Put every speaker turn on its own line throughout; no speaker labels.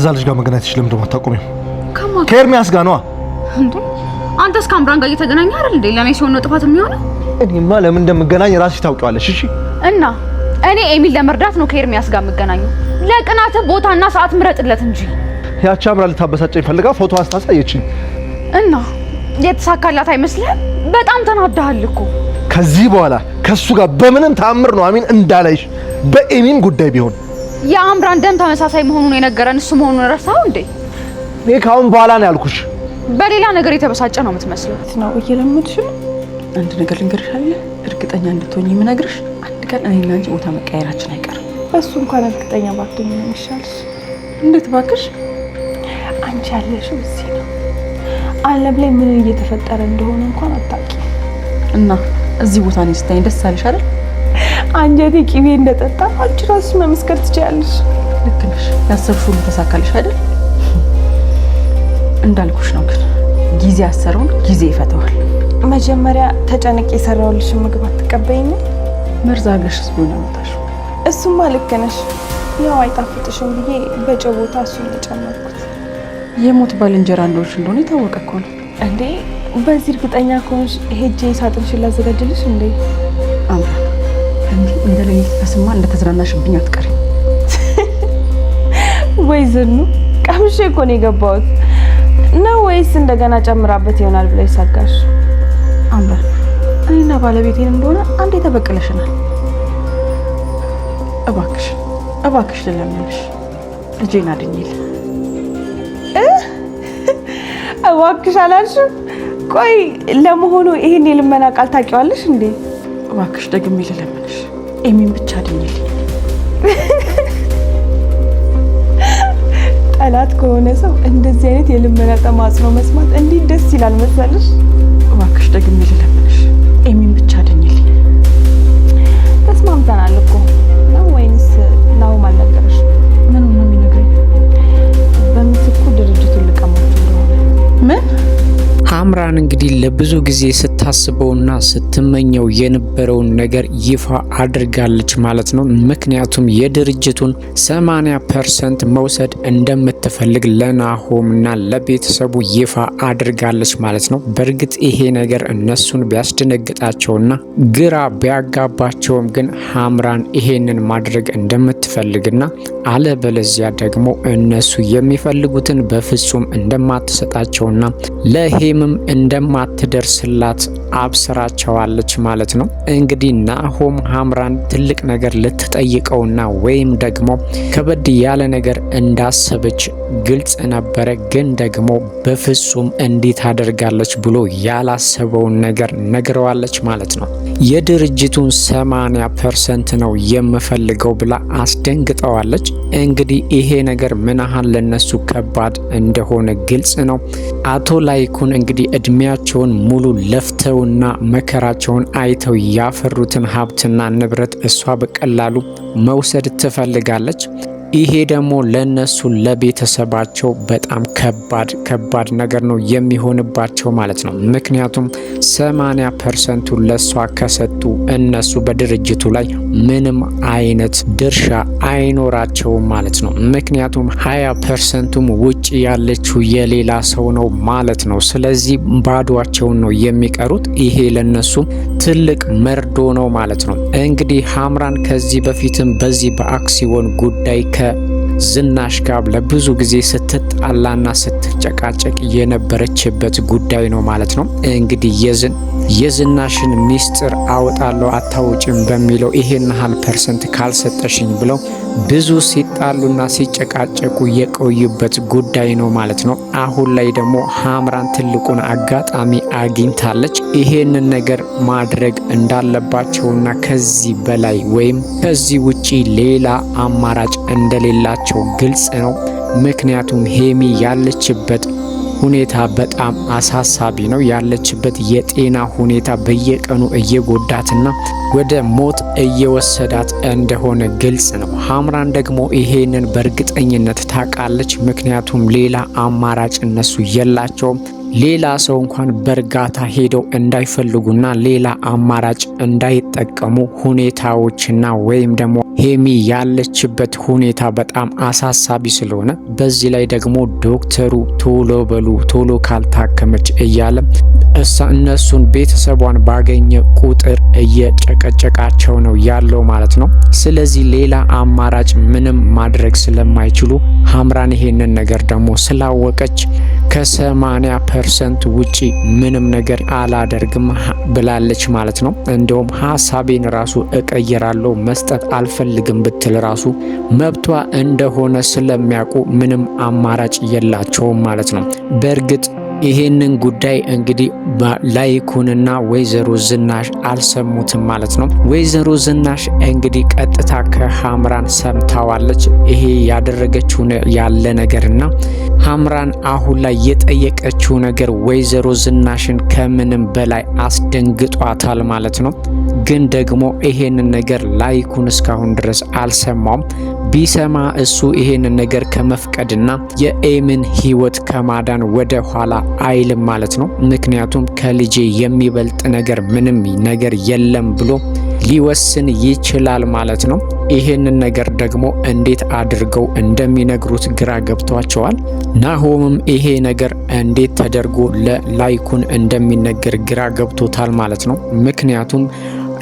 እዛ ልጅ ጋር መገናኘትሽ ለምን ደሞ አታቆሚም? ከኤርሚያስ ጋር ነው
እንዴ? አንተስ ከአምራን ጋር እየተገናኘ አይደል እንዴ? ለኔ ሲሆን ነው ጥፋት የሚሆነው?
እኔማ ለምን እንደምገናኝ ራስሽ ታውቂዋለሽ። እሺ
እና እኔ ኤሚል ለመርዳት ነው ከኤርሚያስ ጋር የምገናኘው። ለቅናት ቦታና ሰዓት ምረጥለት እንጂ።
ያቺ አምራ ልታበሳጨኝ ፈልጋ ፎቶ አስታሳየችኝ
እና የተሳካላት አይመስልህም? በጣም ተናዳሃል እኮ።
ከዚህ በኋላ ከሱ ጋር በምንም ተአምር ነው አሚን እንዳላይሽ፣ በኤሚን ጉዳይ ቢሆን።
የአምራን ደም ተመሳሳይ መሆኑን የነገረን እሱ መሆኑን ረሳው እንዴ?
እኔ ካሁን በኋላ ነው ያልኩሽ።
በሌላ ነገር የተበሳጨ ነው የምትመስለው።
ነው እየለመድሽ ነው። አንድ ነገር ልንገርሽ አለ፣ እርግጠኛ እንድትሆኚ የምነግርሽ አንድ ቀን እኔና አንቺ ቦታ መቀየራችን አይቀርም።
እሱ እንኳን እርግጠኛ ባትሆኚ ነው የሚሻልሽ።
እንዴት ባክሽ?
አንቺ ያለሽው እዚህ ነው። ዓለም ላይ ምን እየተፈጠረ እንደሆነ እንኳን አታውቂ
እና እዚህ ቦታ ነው ስታይ ደስ አለሽ አይደል?
አንጀቴ ቂቤ እንደጠጣ አንቺ ራስሽ መመስከር ትችያለሽ።
ልክ ነሽ። ያሰብሽው ሁሉ ተሳካልሽ አይደል? እንዳልኩሽ ነው፣ ግን ጊዜ ያሰረውን ጊዜ ይፈታዋል።
መጀመሪያ ተጨንቄ የሰራሁልሽ ምግብ አትቀበይኝ?
መርዝ አድርገሽስ ቢሆን አመጣሽ።
እሱማ ልክ ነሽ። ያው አይጣፍጥሽም ብዬ በጨው ቦታ እሱን ለጨመርኩት።
የሞት ባልንጀራ እንደሆነ የታወቀ እኮ ነው
እንዴ። በዚህ እርግጠኛ ከሆንሽ ሄጄ ሳጥንሽን ላዘጋጅልሽ እንዴ?
አምራ እንደ ሌሊት ተስማ እንደተዝናናሽብኝ አትቀሪም
ወይ? ዝኑ ቀምሼ እኮ ነው የገባሁት ነው ወይስ እንደገና ጨምራበት ይሆናል ብለሽ ሰጋሽ?
አምራ እኔና ባለቤቴን እንደሆነ አንዴ ተበቀለሽናል። እባክሽ ልለምንሽ፣ ልጄን አድኝልኝ።
እባክሽ አላልሽም? ቆይ ለመሆኑ ይሄን የልመና ቃል ታውቂዋለሽ እንዴ?
እባክሽ ደግሜ ልለምንሽ፣ ኤሚን ብቻ አድኝልኝ።
ጠላት ከሆነ ሰው እንደዚህ አይነት የልመና ተማጽኖ መስማት እንዴት ደስ ይላል መሰለሽ።
እባክሽ ደግሜ ልለምንሽ፣ ኤሚን ብቻ አድኝልኝ።
ተስማምተናል እኮ ነው ወይንስ ናውም አልነገረሽ?
ምን ነው የሚነግረኝ?
በምትኩ ድርጅቱን ልቀማችሁ እንደሆነ።
ምን?
አምራን እንግዲህ ለብዙ ጊዜ ስታስበውና ስትመኘው የነበረውን ነገር ይፋ አድርጋለች ማለት ነው። ምክንያቱም የድርጅቱን 80% መውሰድ እንደምትፈልግ ለናሆምና ለቤተሰቡ ይፋ አድርጋለች ማለት ነው። በእርግጥ ይሄ ነገር እነሱን ቢያስደነግጣቸውና ግራ ቢያጋባቸውም ግን አምራን ይሄንን ማድረግ እንደምትፈልግና አለበለዚያ ደግሞ እነሱ የሚፈልጉትን በፍጹም እንደማትሰጣቸውና ለሄምም እንደማትደርስላት አብስራቸዋለች ማለት ነው። እንግዲህ ናሆም አምራን ትልቅ ነገር ልትጠይቀውና ወይም ደግሞ ከበድ ያለ ነገር እንዳሰበች ግልጽ ነበረ። ግን ደግሞ በፍጹም እንዴት አደርጋለች ብሎ ያላሰበውን ነገር ነግረዋለች ማለት ነው። የድርጅቱን 80% ነው የምፈልገው ብላ አስደንግጠዋለች። እንግዲህ ይሄ ነገር ምን ያህል ለነሱ ከባድ እንደሆነ ግልጽ ነው። አቶ ላይኩን እንግዲህ እድሜያቸውን ሙሉ ለፍተውና መከራቸውን አይተው ያፈሩትን ሀብትና ንብረት እሷ በቀላሉ መውሰድ ትፈልጋለች። ይሄ ደግሞ ለነሱ ለቤተሰባቸው በጣም ከባድ ነገር ነው የሚሆንባቸው ማለት ነው። ምክንያቱም 80% ለሷ ከሰጡ እነሱ በድርጅቱ ላይ ምንም አይነት ድርሻ አይኖራቸውም ማለት ነው። ምክንያቱም 20%ም ውጭ ያለችው የሌላ ሰው ነው ማለት ነው። ስለዚህ ባዷቸውን ነው የሚቀሩት። ይሄ ለነሱ ትልቅ መርዶ ነው ማለት ነው። እንግዲህ አምራን ከዚህ በፊትም በዚህ በአክሲዮን ጉዳይ ከዝናሽ ጋር ለብዙ ጊዜ ስትጣላና ስትጨቃጨቅ የነበረችበት ጉዳይ ነው ማለት ነው። እንግዲህ የዝናሽን ሚስጥር አወጣለሁ አታውጭም በሚለው ይሄን ያህል % ካልሰጠሽኝ ብለው ብዙ ሲጣሉና ሲጨቃጨቁ የቆዩበት ጉዳይ ነው ማለት ነው። አሁን ላይ ደግሞ አምራን ትልቁን አጋጣሚ አግኝታለች። ይሄንን ነገር ማድረግ እንዳለባቸውና ከዚህ በላይ ወይም ከዚህ ውጪ ሌላ አማራጭ እንደሌላቸው ግልጽ ነው። ምክንያቱም ሄሚ ያለችበት ሁኔታ በጣም አሳሳቢ ነው። ያለችበት የጤና ሁኔታ በየቀኑ እየጎዳትና ወደ ሞት እየወሰዳት እንደሆነ ግልጽ ነው። አምራን ደግሞ ይሄንን በእርግጠኝነት ታውቃለች። ምክንያቱም ሌላ አማራጭ እነሱ የላቸውም። ሌላ ሰው እንኳን በእርጋታ ሄደው እንዳይፈልጉና ሌላ አማራጭ እንዳይጠቀሙ ሁኔታዎችና ወይም ደግሞ ሄሚ ያለችበት ሁኔታ በጣም አሳሳቢ ስለሆነ በዚህ ላይ ደግሞ ዶክተሩ ቶሎ በሉ ቶሎ ካልታከመች እያለ እነሱን ቤተሰቧን ባገኘ ቁጥር እየጨቀጨቃቸው ነው ያለው ማለት ነው። ስለዚህ ሌላ አማራጭ ምንም ማድረግ ስለማይችሉ ሀምራን ይሄንን ነገር ደግሞ ስላወቀች ከ80% ውጪ ምንም ነገር አላደርግም ብላለች ማለት ነው። እንደውም ሀሳቤን ራሱ እቀይራለሁ መስጠት አልፈልግም ብትል ራሱ መብቷ እንደሆነ ስለሚያውቁ ምንም አማራጭ የላቸውም ማለት ነው። በእርግጥ ይሄንን ጉዳይ እንግዲህ ላይኩንና ወይዘሮ ዝናሽ አልሰሙትም ማለት ነው። ወይዘሮ ዝናሽ እንግዲህ ቀጥታ ከሀምራን ሰምታዋለች ይሄ ያደረገችው ያለ ነገርና ሀምራን አሁን ላይ የጠየቀችው ነገር ወይዘሮ ዝናሽን ከምንም በላይ አስደንግጧታል ማለት ነው። ግን ደግሞ ይሄንን ነገር ላይኩን እስካሁን ድረስ አልሰማውም። ቢሰማ እሱ ይሄንን ነገር ከመፍቀድና የኤምን ህይወት ከማዳን ወደ ኋላ አይልም ማለት ነው። ምክንያቱም ከልጄ የሚበልጥ ነገር ምንም ነገር የለም ብሎ ሊወስን ይችላል ማለት ነው። ይሄንን ነገር ደግሞ እንዴት አድርገው እንደሚነግሩት ግራ ገብቷቸዋል። ናሆምም ይሄ ነገር እንዴት ተደርጎ ለላይኩን እንደሚነገር ግራ ገብቶታል ማለት ነው። ምክንያቱም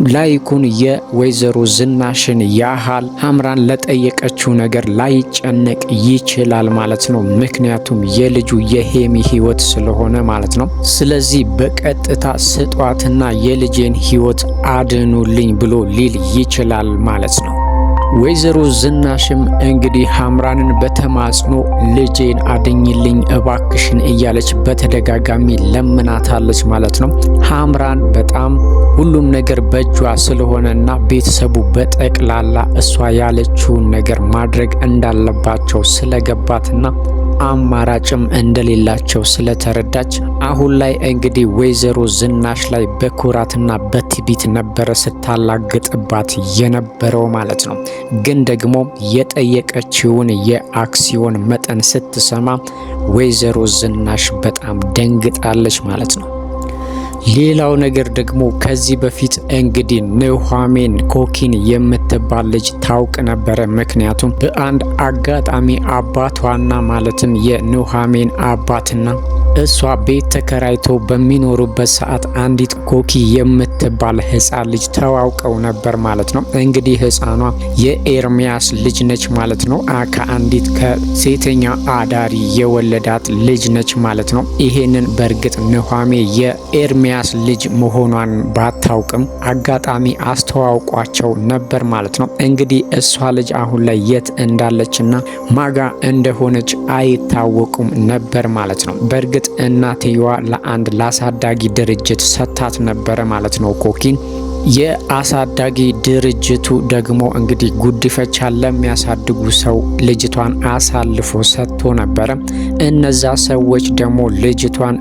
ላይኩን የወይዘሮ ዝናሽን ያህል ሀምራን ለጠየቀችው ነገር ላይጨነቅ ይችላል ማለት ነው። ምክንያቱም የልጁ የሄሚ ህይወት ስለሆነ ማለት ነው። ስለዚህ በቀጥታ ስጧትና የልጄን ህይወት አድኑልኝ ብሎ ሊል ይችላል ማለት ነው። ወይዘሮ ዝናሽም እንግዲህ ሀምራንን በተማጽኖ ልጄን አድኝልኝ እባክሽን እያለች በተደጋጋሚ ለምናታለች ማለት ነው። ሀምራን በጣም ሁሉም ነገር በእጇ ስለሆነና ቤተሰቡ በጠቅላላ እሷ ያለችውን ነገር ማድረግ እንዳለባቸው ስለገባትና አማራጭም እንደሌላቸው ስለተረዳች አሁን ላይ እንግዲህ ወይዘሮ ዝናሽ ላይ በኩራትና በትዕቢት ነበረ ስታላግጥባት የነበረው ማለት ነው። ግን ደግሞ የጠየቀችውን የአክሲዮን መጠን ስትሰማ ወይዘሮ ዝናሽ በጣም ደንግጣለች ማለት ነው። ሌላው ነገር ደግሞ ከዚህ በፊት እንግዲህ ኑሃሚን ኮኪን የምትባል ልጅ ታውቅ ነበረ። ምክንያቱም በአንድ አጋጣሚ አባቷና ማለትም የኑሃሚን አባትና እሷ ቤት ተከራይቶ በሚኖሩበት ሰዓት አንዲት ኮኪ የምትባል ህፃን ልጅ ተዋውቀው ነበር ማለት ነው። እንግዲህ ህፃኗ የኤርሚያስ ልጅ ነች ማለት ነው። ከአንዲት ከሴተኛ አዳሪ የወለዳት ልጅ ነች ማለት ነው። ይሄንን በእርግጥ ኑሃሚን የኤርሚያስ ልጅ መሆኗን ባታውቅም አጋጣሚ አስተዋውቋቸው ነበር ማለት ነው። እንግዲህ እሷ ልጅ አሁን ላይ የት እንዳለችና ማጋ እንደሆነች አይታወቁም ነበር ማለት ነው። በእርግጥ እናትየዋ ለአንድ ላሳዳጊ ድርጅት ሰታት ነበረ ማለት ነው ኮኪን። የአሳዳጊ ድርጅቱ ደግሞ እንግዲህ ጉዲፈቻ ለሚያሳድጉ ሰው ልጅቷን አሳልፎ ሰጥቶ ነበረ። እነዛ ሰዎች ደግሞ ልጅቷን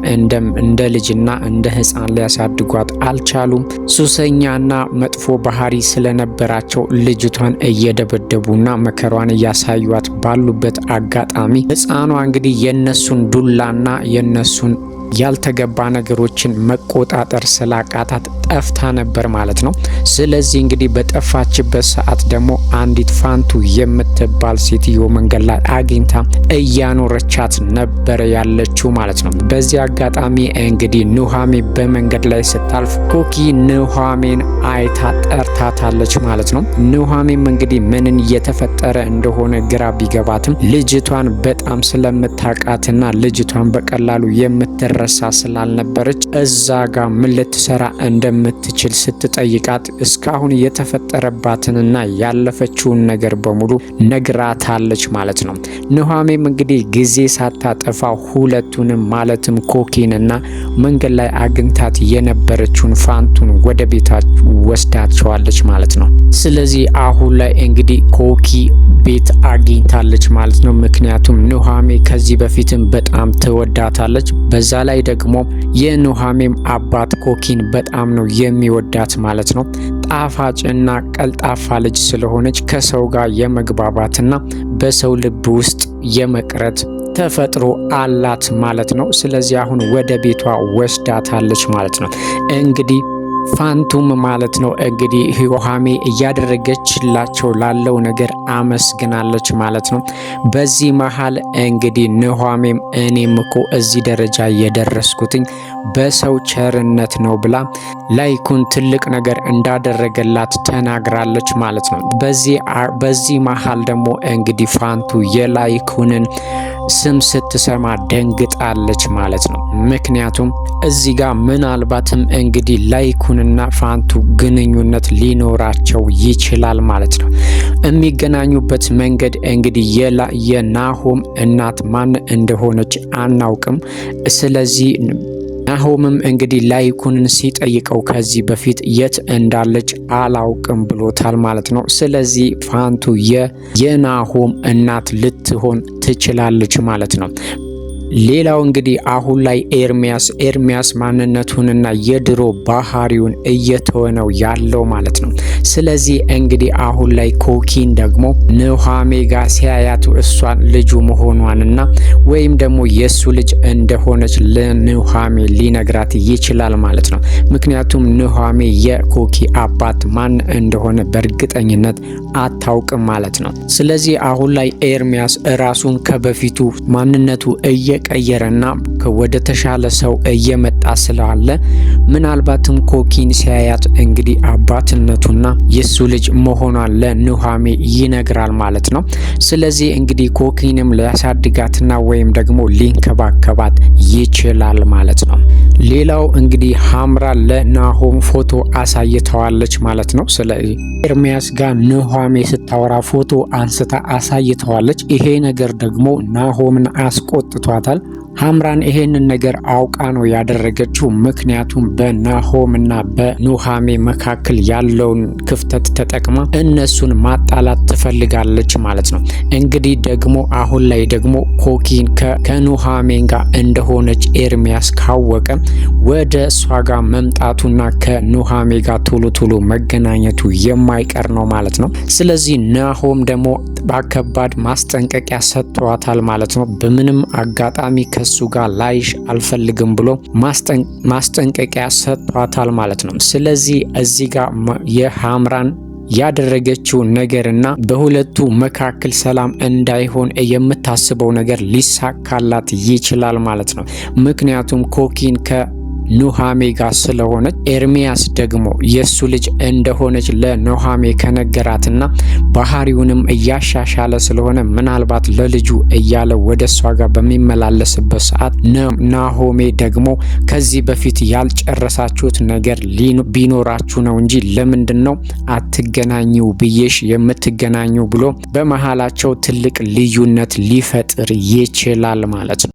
እንደ ልጅና እንደ ህፃን ሊያሳድጓት አልቻሉም። ሱሰኛና መጥፎ ባህሪ ስለነበራቸው ልጅቷን እየደበደቡና መከሯን እያሳዩት ባሉበት አጋጣሚ ህፃኗ እንግዲህ የነሱን ዱላና የነሱን ያልተገባ ነገሮችን መቆጣጠር ስላቃታት ጠፍታ ነበር ማለት ነው። ስለዚህ እንግዲህ በጠፋችበት ሰዓት ደግሞ አንዲት ፋንቱ የምትባል ሴትዮ መንገድ ላይ አግኝታ እያኖረቻት ነበር ያለችው ማለት ነው። በዚህ አጋጣሚ እንግዲህ ኑሃሚን በመንገድ ላይ ስታልፍ ኮኪ ኑሃሚን አይታ ጠርታታለች ማለት ነው። ኑሃሚን እንግዲህ ምንን እየተፈጠረ እንደሆነ ግራ ቢገባትም ልጅቷን በጣም ስለምታቃትና ልጅቷን በቀላሉ የምትረሳ ስላልነበረች እዛ ጋር ምን ልትሰራ እንደምትችል ስትጠይቃት እስካሁን የተፈጠረባትንና ያለፈችውን ነገር በሙሉ ነግራታለች ማለት ነው። ኑሃሚን እንግዲህ ጊዜ ሳታጠፋ ሁለቱንም ማለትም ኮኪንና መንገድ ላይ አግኝታት የነበረችውን ፋንቱን ወደ ቤታቸው ወስዳቸዋለች ማለት ነው። ስለዚህ አሁን ላይ እንግዲህ ኮኪ ቤት አግኝታለች ማለት ነው። ምክንያቱም ኑሃሚን ከዚህ በፊትም በጣም ትወዳታለች። በዛ ላይ ደግሞ የኑሃሚን አባት ኮኪን በጣም ነው የሚወዳት ማለት ነው። ጣፋጭና ቀልጣፋ ልጅ ስለሆነች ከሰው ጋር የመግባባትና በሰው ልብ ውስጥ የመቅረት ተፈጥሮ አላት ማለት ነው። ስለዚህ አሁን ወደ ቤቷ ወስዳታለች ማለት ነው። እንግዲህ ፋንቱም ማለት ነው እንግዲህ ኑሃሜ እያደረገችላቸው ላለው ነገር አመስግናለች ማለት ነው። በዚህ መሃል እንግዲህ ኑሃሜም እኔም እኮ እዚህ ደረጃ የደረስኩትኝ በሰው ቸርነት ነው ብላ ላይኩን ትልቅ ነገር እንዳደረገላት ተናግራለች ማለት ነው። በዚህ መሃል ደግሞ እንግዲህ ፋንቱ የላይኩንን ስም ስትሰማ ደንግጣለች ማለት ነው። ምክንያቱም እዚህ ጋር ምናልባትም እንግዲህ ላይኩንና ፋንቱ ግንኙነት ሊኖራቸው ይችላል ማለት ነው። የሚገናኙበት መንገድ እንግዲህ የናሆም እናት ማን እንደሆነች አናውቅም። ስለዚህ ናሆምም እንግዲህ ላይኩንን ሲጠይቀው ከዚህ በፊት የት እንዳለች አላውቅም ብሎታል ማለት ነው። ስለዚህ ፋንቱ የናሆም እናት ልትሆን ትችላለች ማለት ነው። ሌላው እንግዲህ አሁን ላይ ኤርሚያስ ማንነቱንና የድሮ ባህሪውን እየተወነው ያለው ማለት ነው። ስለዚህ እንግዲህ አሁን ላይ ኮኪን ደግሞ ኑሃሜ ጋር ሲያያቱ እሷን ልጁ መሆኗንና ወይም ደግሞ የሱ ልጅ እንደሆነች ለኑሃሜ ሊነግራት ይችላል ማለት ነው። ምክንያቱም ኑሃሜ የኮኪ አባት ማን እንደሆነ በእርግጠኝነት አታውቅም ማለት ነው። ስለዚህ አሁን ላይ ኤርሚያስ ራሱን ከበፊቱ ማንነቱ እየቀየረና ወደ ተሻለ ሰው እየመጣ ስላለ ምናልባትም ኮኪን ሲያያት እንግዲህ አባትነቱና የሱ ልጅ መሆኗን ለኑሃሜ ይነግራል ማለት ነው። ስለዚህ እንግዲህ ኮኪንም ሊያሳድጋትና ወይም ደግሞ ሊንከባከባት ይችላል ማለት ነው። ሌላው እንግዲህ ሀምራ ለናሆም ፎቶ አሳይተዋለች ማለት ነው። ስለዚህ ኤርሚያስ ጋር ኑሃሜ ስታወራ ፎቶ አንስታ አሳይተዋለች። ይሄ ነገር ደግሞ ናሆምን አስቆጥቷታል። ሀምራን ይሄንን ነገር አውቃ ነው ያደረገችው። ምክንያቱም በናሆምና በኑሃሜ መካከል ያለውን ክፍተት ተጠቅማ እነሱን ማጣላት ትፈልጋለች ማለት ነው። እንግዲህ ደግሞ አሁን ላይ ደግሞ ኮኪን ከኑሃሜ ጋር እንደሆነች ኤርሚያስ ካወቀ ወደ እሷ ጋር መምጣቱና ከኑሃሜ ጋር ቶሎ መገናኘቱ የማይቀር ነው ማለት ነው። ስለዚህ ናሆም ደግሞ በከባድ ማስጠንቀቂያ ሰጥቷታል ማለት ነው። በምንም አጋጣሚ ከሱ ጋር ላይሽ አልፈልግም ብሎ ማስጠንቀቂያ ሰጥቷታል ማለት ነው። ስለዚህ እዚህ ጋር የሀምራን ያደረገችው ነገርና በሁለቱ መካከል ሰላም እንዳይሆን የምታስበው ነገር ሊሳካላት ይችላል ማለት ነው። ምክንያቱም ኮኪን ኑሃሜ ጋር ስለሆነች ኤርሚያስ ደግሞ የሱ ልጅ እንደሆነች ለኑሃሜ ከነገራትና ባህሪውንም እያሻሻለ ስለሆነ ምናልባት ለልጁ እያለ ወደ እሷ ጋር በሚመላለስበት ሰዓት ናሆሜ ደግሞ ከዚህ በፊት ያልጨረሳችሁት ነገር ቢኖራችሁ ነው እንጂ ለምንድን ነው አትገናኙ ብዬሽ የምትገናኙ ብሎ በመሃላቸው ትልቅ ልዩነት ሊፈጥር ይችላል ማለት ነው።